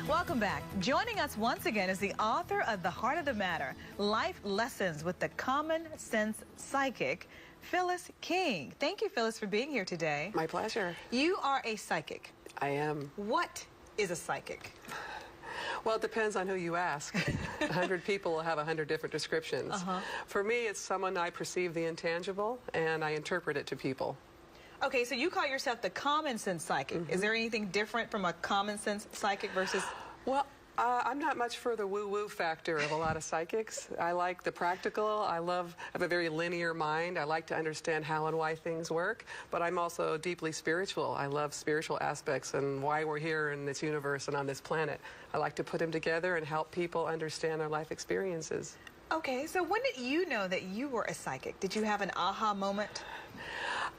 Welcome back. Joining us once again is the author of The Heart of the Matter, Life Lessons with the Common Sense Psychic, Phyllis King. Thank you, Phyllis, for being here today. My pleasure. You are a psychic. I am. What is a psychic? Well, it depends on who you ask. 100 people will have 100 different descriptions. For me, it's someone I perceive the intangible, and I interpret it to people. Okay, so you call yourself the common sense psychic. Is there anything different from a common sense psychic versus... Well, I'm not much for the woo-woo factor of a lot of psychics. I like the practical. I have a very linear mind. I like to understand how and why things work, but I'm also deeply spiritual. I love spiritual aspects and why we're here in this universe and on this planet. I like to put them together and help people understand their life experiences. Okay, so when did you know that you were a psychic? Did you have an aha moment?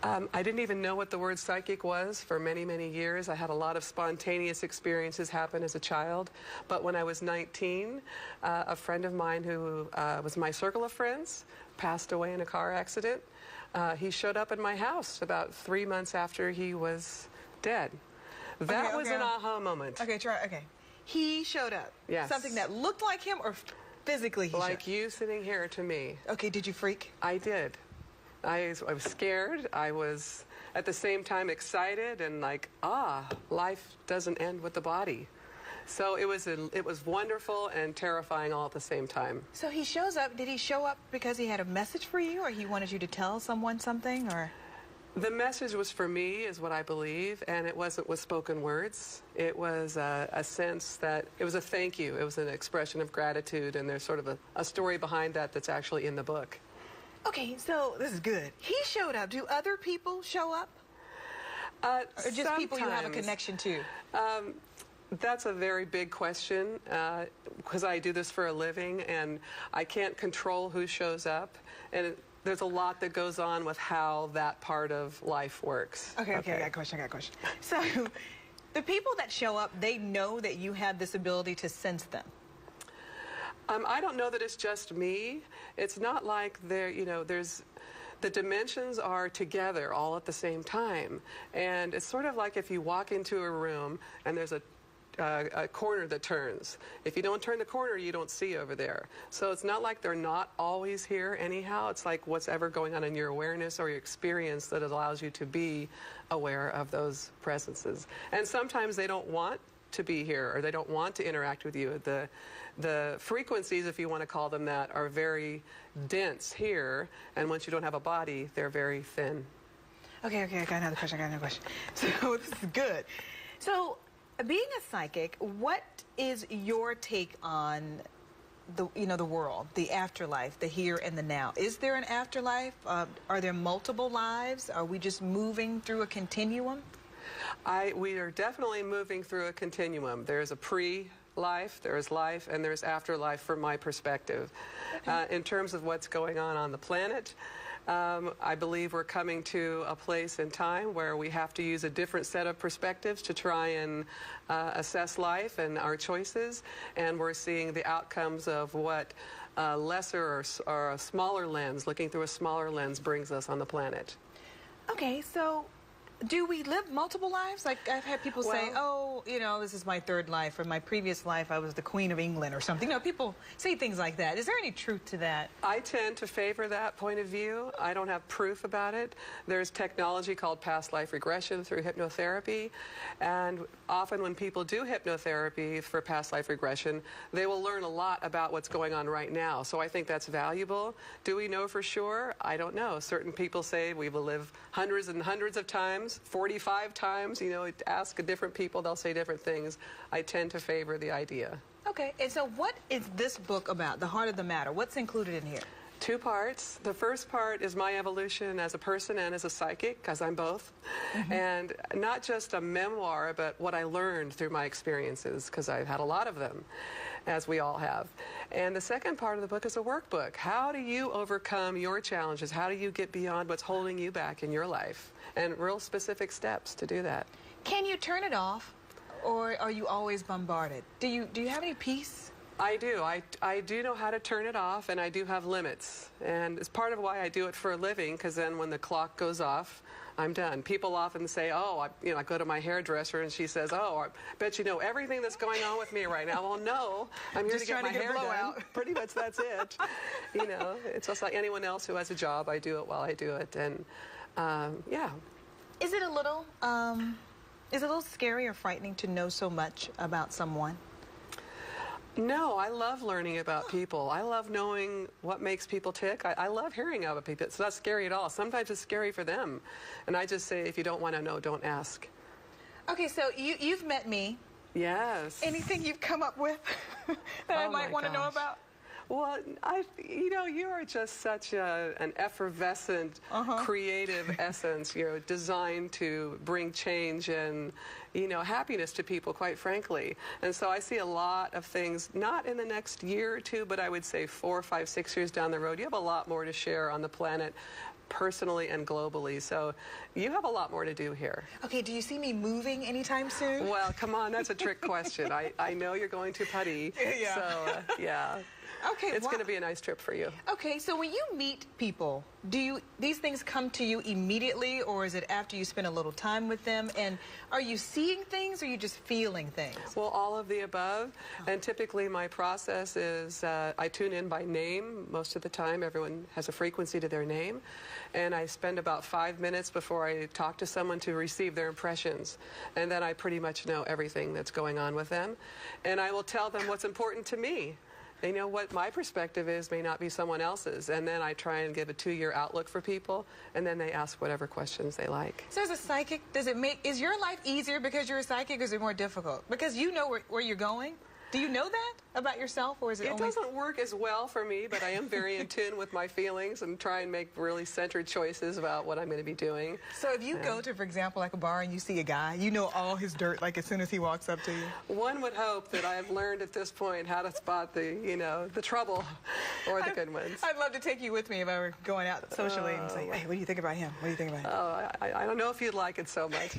I didn't even know what the word psychic was for many, many years. I had a lot of spontaneous experiences happen as a child. But when I was 19, a friend of mine who was my circle of friends passed away in a car accident. He showed up at my house about 3 months after he was dead. That was an aha moment. Okay, okay. He showed up. Yes. Something that looked like him or physically he like you sitting here to me. Okay, did you freak? I did. I was scared. I was at the same time excited and like, life doesn't end with the body. So it was wonderful and terrifying all at the same time. So he shows up. Did he show up because he had a message for you, or he wanted you to tell someone something, or? The message was for me, is what I believe, and it wasn't with spoken words. It was a sense that it was a thank you. It was an expression of gratitude, and there's sort of a story behind that that's actually in the book. Okay, so this is good. He showed up. Do other people show up? Or just sometimes. People you have a connection to? That's a very big question because I do this for a living and I can't control who shows up. And there's a lot that goes on with how that part of life works. Okay, I got a question. So the people that show up, they know that you have this ability to sense them. I don't know that it's just me. It's not like the dimensions are together all at the same time. And it's sort of like if you walk into a room and there's a corner that turns. If you don't turn the corner, you don't see over there. So it's not like they're not always here anyhow. It's like what's ever going on in your awareness or your experience that allows you to be aware of those presences. And sometimes they don't want to be here, or they don't want to interact with you. The frequencies, if you want to call them that, are very dense here, and once you don't have a body, they're very thin. Okay, I got another question. So this is good. So being a psychic, what is your take on the world, the afterlife, the here and the now? Is there an afterlife? Are there multiple lives? Are we just moving through a continuum? We are definitely moving through a continuum. There's a pre-life, there's life, and there's afterlife from my perspective. Okay. In terms of what's going on the planet, I believe we're coming to a place in time where we have to use a different set of perspectives to try and assess life and our choices, and we're seeing the outcomes of what lesser or a smaller lens, looking through a smaller lens, brings us on the planet. Okay, so do we live multiple lives? Like, I've had people say, oh, this is my third life, or my previous life I was the Queen of England or something. People say things like that. Is there any truth to that? I tend to favor that point of view. I don't have proof about it. There's technology called past life regression through hypnotherapy, and often when people do hypnotherapy for past life regression, they will learn a lot about what's going on right now. So I think that's valuable. Do we know for sure? I don't know. Certain people say we will live hundreds and hundreds of times. 45 times, ask different people, they'll say different things. I tend to favor the idea. Okay, and so what is this book about, The Heart of the Matter? What's included in here? 2 parts. The first part is my evolution as a person and as a psychic, because I'm both. And not just a memoir, but what I learned through my experiences, because I've had a lot of them, as we all have. And the second part of the book is a workbook. How do you overcome your challenges? How do you get beyond what's holding you back in your life? And real specific steps to do that. Can you turn it off, or are you always bombarded? Do you have any peace? I do. I do know how to turn it off, and I do have limits. And it's part of why I do it for a living, because then when the clock goes off, I'm done. People often say, oh, I go to my hairdresser and she says, oh, I bet you know everything that's going on with me right now. Well, no, I'm here Just to get my hair blowout. done. Pretty much that's it. It's just like anyone else who has a job. I do it while I do it, and yeah. Is it a little scary or frightening to know so much about someone? No, I love learning about people. I love knowing what makes people tick. I love hearing about people. It's not scary at all. Sometimes it's scary for them. And I just say, if you don't want to know, don't ask. Okay, so you've met me. Yes. Anything you've come up with that I might want to know about? Well, you are just such an effervescent, creative essence, designed to bring change and, happiness to people, quite frankly. And so I see a lot of things, not in the next year or two, but I would say 4, 5, 6 years down the road. You have a lot more to share on the planet, personally and globally. So you have a lot more to do here. Okay, do you see me moving anytime soon? Well, come on, that's a trick question. I know you're going to Putty, yeah. So yeah. Okay, it's going to be a nice trip for you. Okay, so when you meet people, these things come to you immediately, or is it after you spend a little time with them? And are you seeing things, or are you just feeling things? Well, all of the above. And typically my process is I tune in by name most of the time. Everyone has a frequency to their name. And I spend about 5 minutes before I talk to someone to receive their impressions. And then I pretty much know everything that's going on with them. And I will tell them what's important to me. They know what my perspective is may not be someone else's, and then I try and give a 2-year outlook for people, and then they ask whatever questions they like. So as a psychic, is your life easier because you're a psychic, or is it more difficult? Because you know where you're going? Do you know that about yourself, or is it only... It doesn't work as well for me, but I am very in tune with my feelings and try and make really centered choices about what I'm going to be doing. So if you go to, for example, like a bar and you see a guy, you know all his dirt, like as soon as he walks up to you? One would hope that I have learned at this point how to spot the trouble or the good ones. I'd love to take you with me if I were going out socially and say, hey, what do you think about him? What do you think about him? Oh, I don't know if you'd like it so much.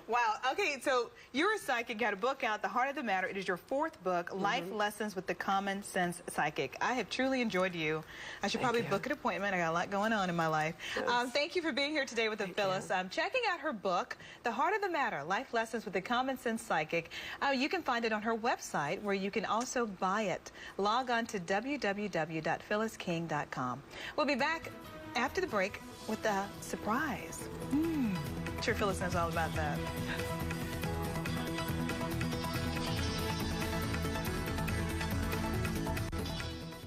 Wow. Okay, so you're a psychic, got a book out, The Heart of the Matter. It is your 4th book, Life Lessons with the Common Sense Psychic. I have truly enjoyed you. I should probably book an appointment. I got a lot going on in my life. Yes. Thank you for being here today with Phyllis. Checking out her book, The Heart of the Matter, Life Lessons with the Common Sense Psychic. You can find it on her website, where you can also buy it. Log on to www.phyllisking.com. We'll be back after the break with a surprise. Sure, Phyllis knows all about that.